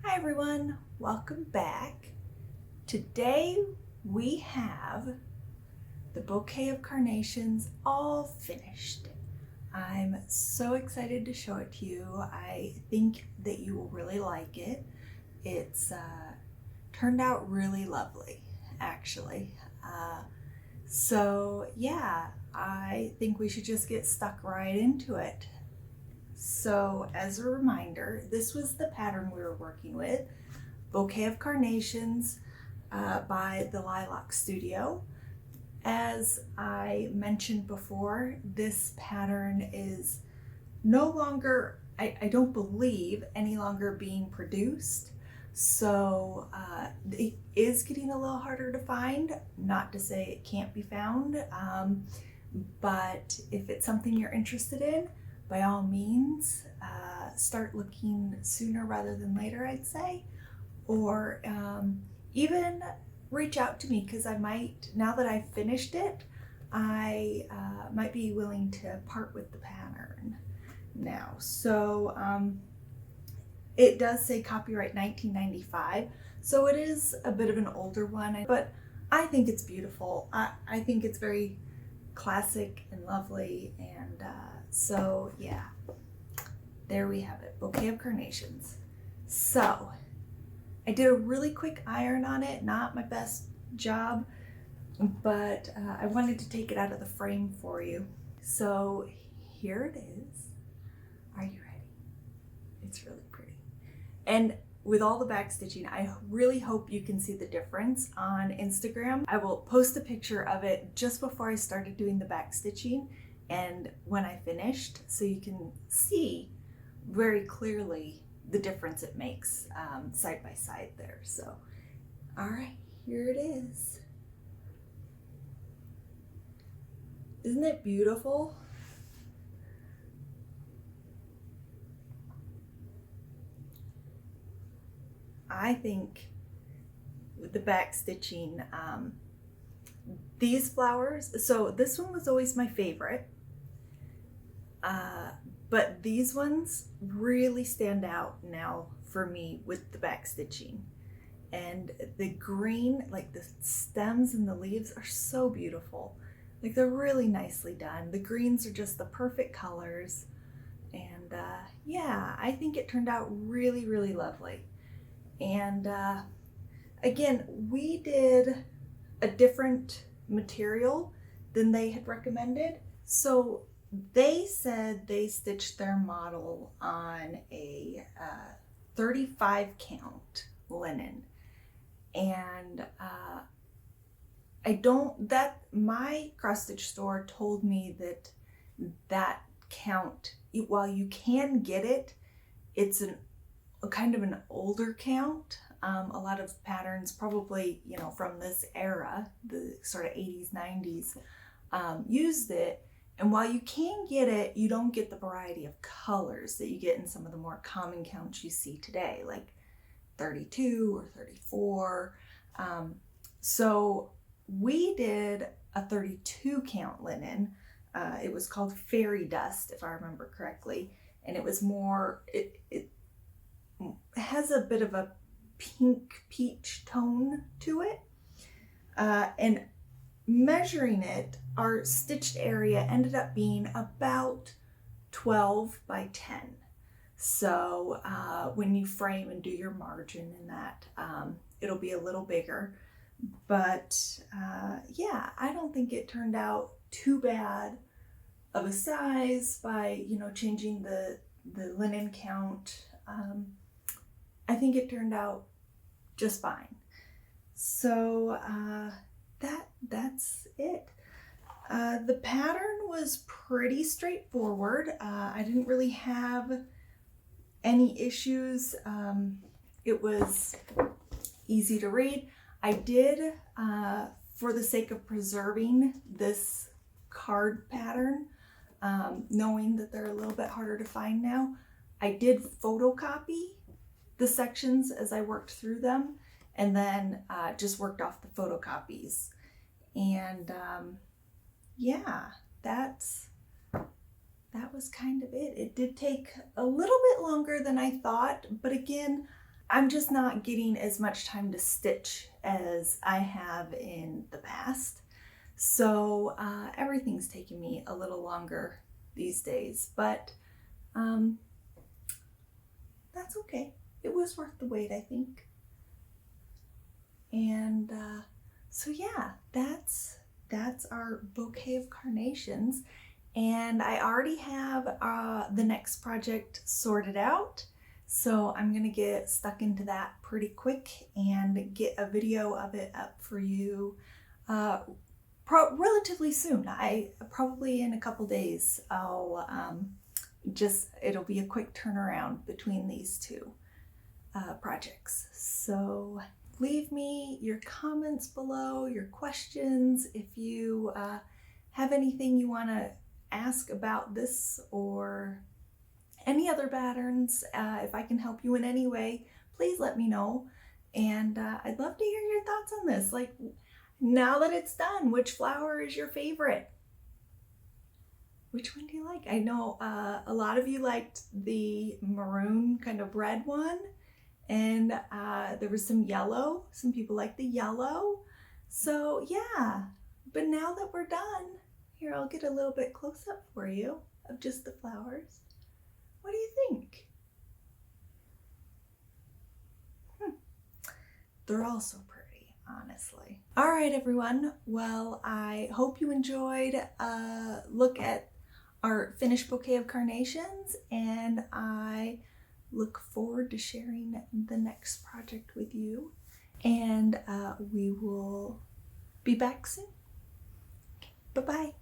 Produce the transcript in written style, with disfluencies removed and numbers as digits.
Hi everyone, welcome back. Today we have the Bouquet of Carnations all finished. I'm so excited to show it to you. I think that you will really like it. It's turned out really lovely, actually. So yeah, I think we should just get stuck right into it. So as a reminder, this was the pattern we were working with, Bouquet of Carnations by the Lilac Studio. As I mentioned before, this pattern is no longer, I don't believe, any longer being produced. So it is getting a little harder to find, not to say it can't be found, but if it's something you're interested in, by all means, start looking sooner rather than later, I'd say, or even reach out to me because I might, now that I've finished it, I might be willing to part with the pattern now. So it does say copyright 1995, so it is a bit of an older one, but I think it's beautiful. I think it's very classic and lovely, and so yeah, there we have it, Bouquet of Carnations. So I did a really quick iron on it, not my best job, but I wanted to take it out of the frame for you. So here it is. Are you ready? It's really pretty. And with all the back stitching, I really hope you can see the difference on Instagram. I will post a picture of it just before I started doing the back stitching and when I finished, so you can see very clearly the difference it makes side by side there. So, all right, here it is. Isn't it beautiful? I think with the back stitching, these flowers, so this one was always my favorite, but these ones really stand out now for me with the back stitching. And the green, like the stems and the leaves are so beautiful. Like they're really nicely done. The greens are just the perfect colors. And yeah, I think it turned out really, really lovely. And again, we did a different material than they had recommended. So they said they stitched their model on a 35 count linen. And my cross stitch store told me that count, while you can get it, it's a kind of an older count. A lot of patterns, probably, from this era, the sort of 80s, 90s, used it. And while you can get it, you don't get the variety of colors that you get in some of the more common counts you see today, like 32 or 34. So we did a 32 count linen. It was called Fairy Dust, if I remember correctly. And it was more, it has a bit of a pink peach tone to it. And measuring it, our stitched area ended up being about 12 by 10. So when you frame and do your margin in that, it'll be a little bigger. But yeah, I don't think it turned out too bad of a size by, changing the linen count. I think it turned out just fine. So that's it. The pattern was pretty straightforward. I didn't really have any issues. It was easy to read. I did, for the sake of preserving this card pattern, knowing that they're a little bit harder to find now, I did photocopy the sections as I worked through them, and then just worked off the photocopies. And yeah, that was kind of it. It did take a little bit longer than I thought, but again, I'm just not getting as much time to stitch as I have in the past. So everything's taking me a little longer these days, but that's okay. It was worth the wait, I think. And so yeah, that's our bouquet of carnations. And I already have the next project sorted out. So I'm gonna get stuck into that pretty quick and get a video of it up for you relatively soon. Probably in a couple days, I'll it'll be a quick turnaround between these two projects. So leave me your comments below, your questions. If you have anything you want to ask about this or any other patterns, if I can help you in any way, please let me know. And I'd love to hear your thoughts on this. Like, now that it's done, which flower is your favorite? Which one do you like? I know a lot of you liked the maroon kind of red one, and there was some yellow. Some people like the yellow. So yeah, but now that we're done, here, I'll get a little bit close up for you of just the flowers. What do you think? They're all so pretty, honestly. All right, everyone. Well, I hope you enjoyed a look at our finished bouquet of carnations, and I look forward to sharing the next project with you. And we will be back soon. Okay, bye-bye.